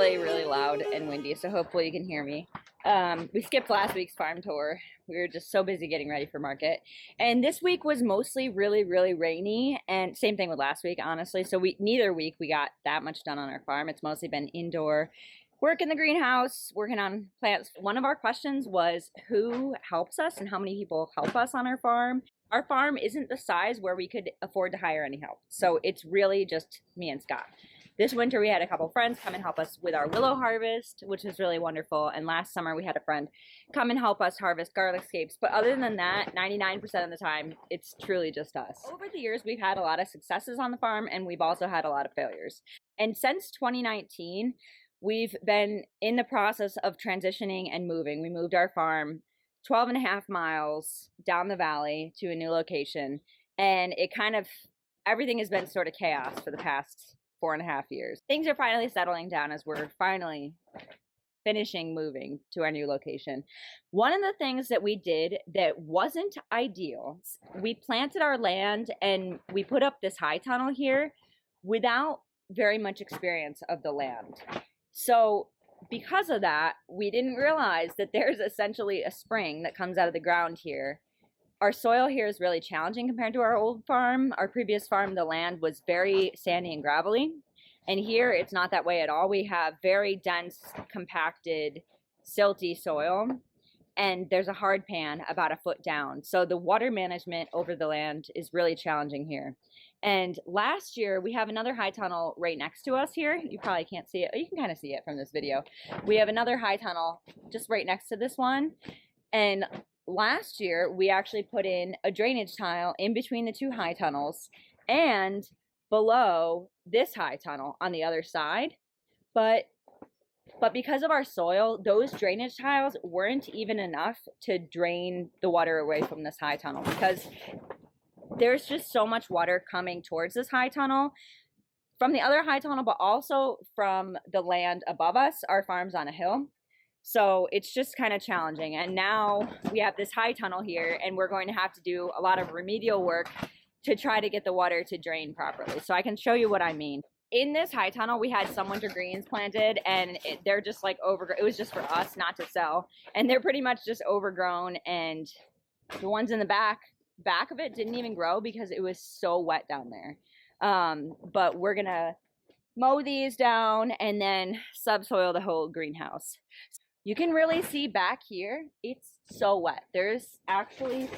really, really loud and windy, so hopefully you can hear me. We skipped last week's farm tour. We were just so busy getting ready for market. And this week was mostly really, really rainy, and same thing with last week, honestly. So neither week we got that much done on our farm. It's mostly been indoor work in the greenhouse, working on plants. One of our questions was who helps us and how many people help us on our farm. Our farm isn't the size where we could afford to hire any help. So it's really just me and Scott. This winter we had a couple friends come and help us with our willow harvest, which was really wonderful. And last summer we had a friend come and help us harvest garlic scapes. But other than that, 99% of the time, it's truly just us. Over the years, we've had a lot of successes on the farm, and we've also had a lot of failures. And since 2019, we've been in the process of transitioning and moving. We moved our farm 12 and a half miles down the valley to a new location. And it kind of, everything has been sort of chaos for the past 4.5 years. Things are finally settling down as we're finally finishing moving to our new location. One of the things that we did that wasn't ideal, we planted our land and we put up this high tunnel here without very much experience of the land. So because of that, we didn't realize that there's essentially a spring that comes out of the ground here. Our soil here is really challenging compared to our old farm. Our previous farm, the land was very sandy and gravelly. And here it's not that way at all. We have very dense, compacted, silty soil. And there's a hard pan about a foot down. So the water management over the land is really challenging here. And last year, we have another high tunnel right next to us here. You probably can't see it. You can kind of see it from this video. We have another high tunnel just right next to this one. And last year, we actually put in a drainage tile in between the two high tunnels and below this high tunnel on the other side. But because of our soil, those drainage tiles weren't even enough to drain the water away from this high tunnel because there's just so much water coming towards this high tunnel from the other high tunnel, but also from the land above us. Our farm's on a hill. So it's just kind of challenging. And now we have this high tunnel here and we're going to have to do a lot of remedial work to try to get the water to drain properly. So I can show you what I mean. In this high tunnel, we had some winter greens planted and they're just like it was just for us, not to sell. And they're pretty much just overgrown, and the ones in the back of it didn't even grow because it was so wet down there. But we're gonna mow these down and then subsoil the whole greenhouse. You can really see back here, it's so wet. There's actually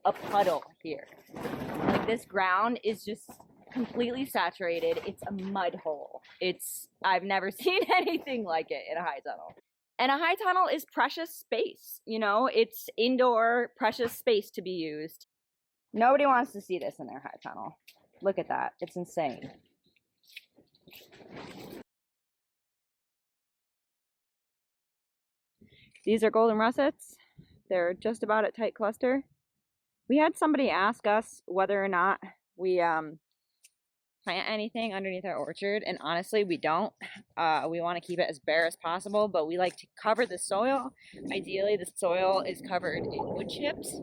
a puddle here. Like this ground is just completely saturated. It's a mud hole. I've never seen anything like it in a high tunnel. And a high tunnel is precious space, you know, it's indoor precious space to be used. Nobody wants to see this in their high tunnel. Look at that, it's insane. These are golden russets. They're just about at tight cluster. We had somebody ask us whether or not we plant anything underneath our orchard, and honestly we don't. We want to keep it as bare as possible, but we like to cover the soil. Ideally the soil is covered in wood chips.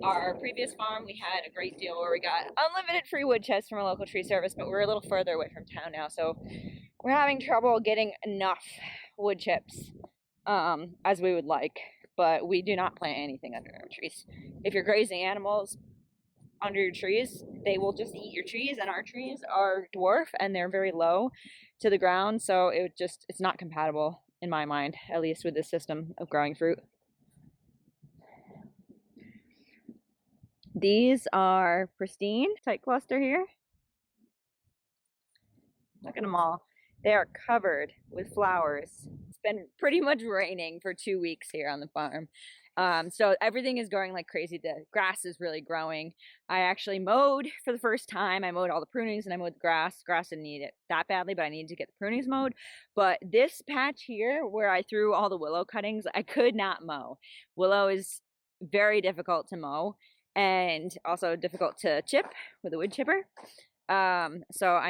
Our previous farm, we had a great deal where we got unlimited free wood chips from a local tree service, but we're a little further away from town now, so we're having trouble getting enough wood chips as we would like. But we do not plant anything under our trees. If you're grazing animals under your trees, they will just eat your trees, and our trees are dwarf and they're very low to the ground, so it's not compatible in my mind, at least with this system of growing fruit. These are pristine, tight cluster here. Look at them all. They are covered with flowers. It's been pretty much raining for 2 weeks here on the farm. So everything is growing like crazy. The grass is really growing. I actually mowed for the first time. I mowed all the prunings and I mowed the grass. Grass didn't need it that badly, but I needed to get the prunings mowed. But this patch here where I threw all the willow cuttings, I could not mow. Willow is very difficult to mow and also difficult to chip with a wood chipper. So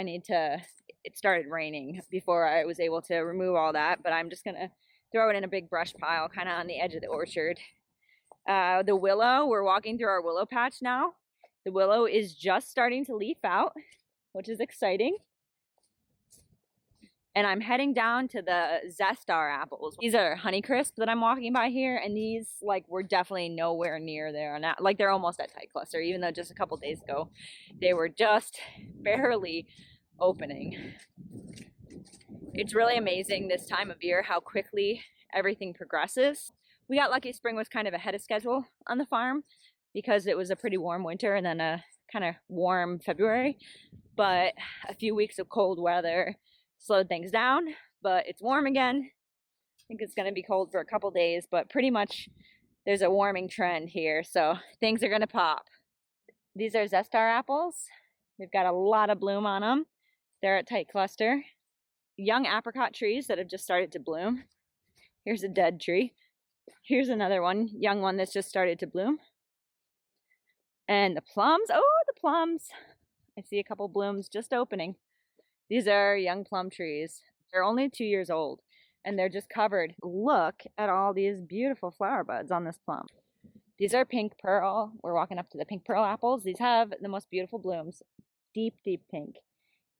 it started raining before I was able to remove all that, but I'm just gonna throw it in a big brush pile kind of on the edge of the orchard. The willow, we're walking through our willow patch now. The willow is just starting to leaf out, which is exciting. And I'm heading down to the Zestar apples. These are Honeycrisp that I'm walking by here, and these like were definitely nowhere near there now. Like they're almost at tight cluster, even though just a couple days ago they were just barely opening. It's really amazing this time of year how quickly everything progresses. We got lucky spring was kind of ahead of schedule on the farm because it was a pretty warm winter and then a kind of warm February. But a few weeks of cold weather slowed things down, but it's warm again. I think it's going to be cold for a couple days, but pretty much there's a warming trend here, so things are going to pop. These are Zestar apples. They've got a lot of bloom on them. They're at tight cluster. Young apricot trees that have just started to bloom. Here's a dead tree. Here's another one, young one that's just started to bloom. And the plums, oh, the plums. I see a couple blooms just opening. These are young plum trees. They're only 2 years old and they're just covered. Look at all these beautiful flower buds on this plum. These are pink pearl. We're walking up to the pink pearl apples. These have the most beautiful blooms. Deep, deep pink.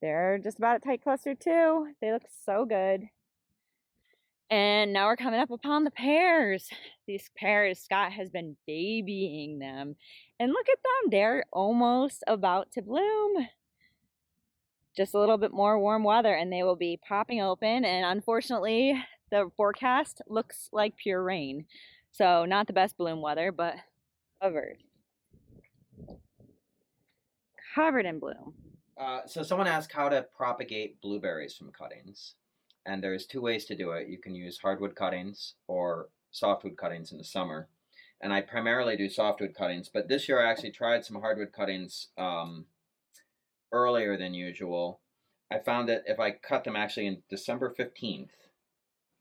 They're just about at tight cluster too. They look so good. And now we're coming up upon the pears. These pears, Scott has been babying them. And look at them, they're almost about to bloom. Just a little bit more warm weather and they will be popping open. And unfortunately, the forecast looks like pure rain. So not the best bloom weather, but covered in bloom. So someone asked how to propagate blueberries from cuttings. And there's two ways to do it. You can use hardwood cuttings or softwood cuttings in the summer. And I primarily do softwood cuttings, but this year I actually tried some hardwood cuttings earlier than usual. I found that if I cut them actually in December 15th,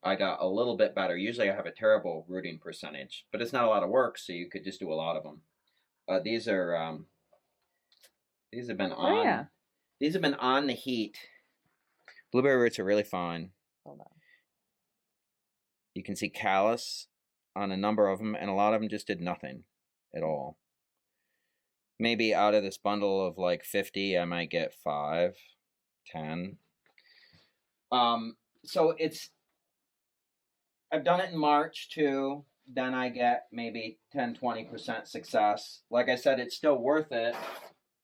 I got a little bit better. Usually I have a terrible rooting percentage, but it's not a lot of work, so you could just do a lot of them. These have been on. Oh, yeah. These have been on the heat. Blueberry roots are really fine. Hold on. You can see callus on a number of them, and a lot of them just did nothing at all. Maybe out of this bundle of like 50, I might get 5, 10. So I've done it in March too. Then I get maybe 10, 20% success. Like I said, it's still worth it.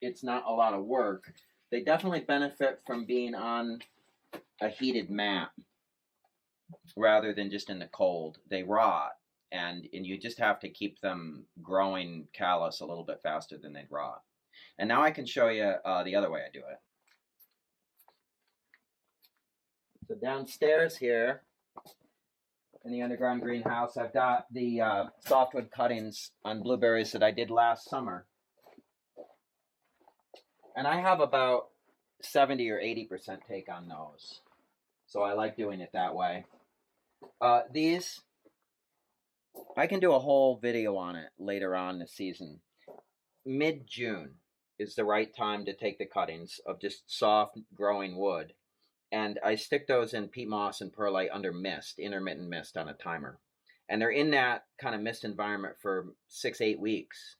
It's not a lot of work. They definitely benefit from being on a heated mat rather than just in the cold. They rot, and you just have to keep them growing callus a little bit faster than they'd rot. And now I can show you the other way I do it. So downstairs here in the underground greenhouse, I've got the softwood cuttings on blueberries that I did last summer. And I have about 70 or 80% take on those. So I like doing it that way. These, I can do a whole video on it later on this season. Mid-June is the right time to take the cuttings of just soft growing wood. And I stick those in peat moss and perlite under mist, intermittent mist on a timer. And they're in that kind of mist environment for 6-8 weeks.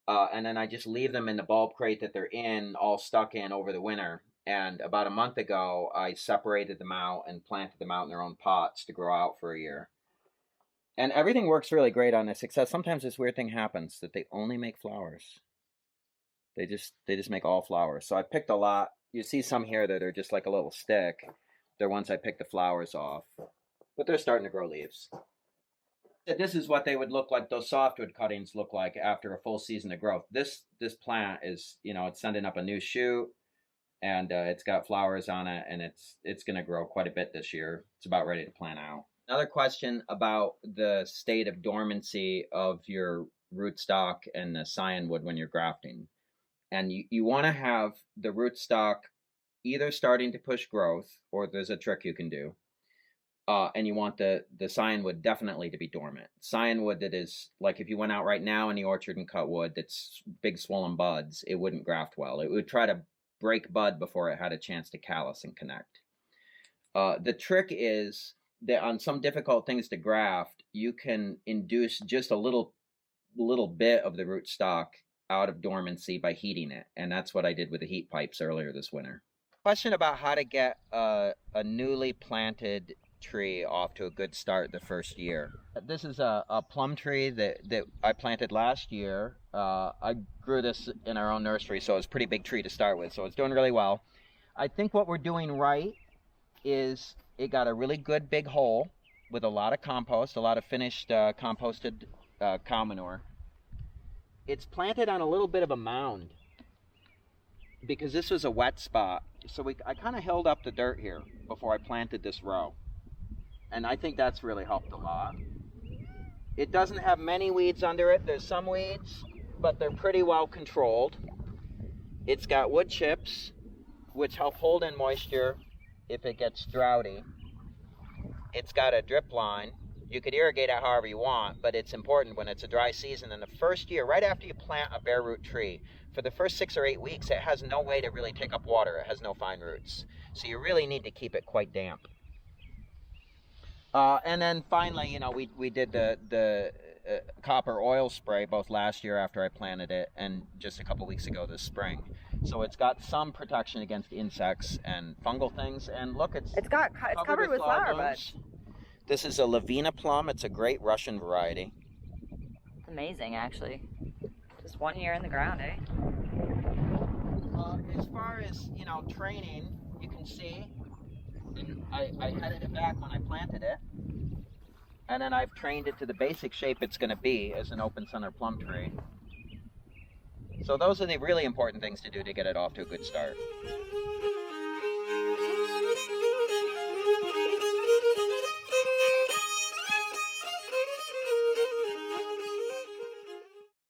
And then I just leave them in the bulb crate that they're in, all stuck in over the winter. And about a month ago, I separated them out and planted them out in their own pots to grow out for a year. And everything works really great on this, except sometimes this weird thing happens that they only make flowers. They just make all flowers. So I picked a lot. You see some here that are just like a little stick. They're ones I picked the flowers off. But they're starting to grow leaves. This is what they would look like, those softwood cuttings look like after a full season of growth. This plant is, it's sending up a new shoot, and it's got flowers on it, and it's going to grow quite a bit this year. It's about ready to plant out. Another question about the state of dormancy of your rootstock and the cyanwood when you're grafting. And you want to have the rootstock either starting to push growth, or there's a trick you can do. And you want the cyanwood definitely to be dormant. Cyanwood that is, like if you went out right now in the orchard and cut wood that's big swollen buds, it wouldn't graft well. It would try to break bud before it had a chance to callus and connect. The trick is that on some difficult things to graft, you can induce just a little bit of the rootstock out of dormancy by heating it. And that's what I did with the heat pipes earlier this winter. Question about how to get a newly planted tree off to a good start the first year. This is a plum tree that I planted last year. I grew this in our own nursery, so it's a pretty big tree to start with, so it's doing really well. I think what we're doing right is it got a really good big hole with a lot of compost, a lot of finished composted cow manure. It's planted on a little bit of a mound because this was a wet spot. So I kind of held up the dirt here before I planted this row. And I think that's really helped a lot. It doesn't have many weeds under it. There's some weeds, but they're pretty well controlled. It's got wood chips, which help hold in moisture if it gets droughty. It's got a drip line. You could irrigate it however you want, but it's important when it's a dry season. In the first year, right after you plant a bare root tree, for the first 6 or 8 weeks, it has no way to really take up water. It has no fine roots. So you really need to keep it quite damp. And then finally, you know, we did the copper oil spray both last year after I planted it and just a couple weeks ago this spring. So it's got some protection against insects and fungal things. And look, it's covered with flower buds. This is a Lavina plum. It's a great Russian variety. It's amazing, actually. Just 1 year in the ground, eh? As far as, you know, training, you can see, and I headed it back when I planted it. And then I've trained it to the basic shape it's going to be as an open center plum tree. So those are the really important things to do to get it off to a good start.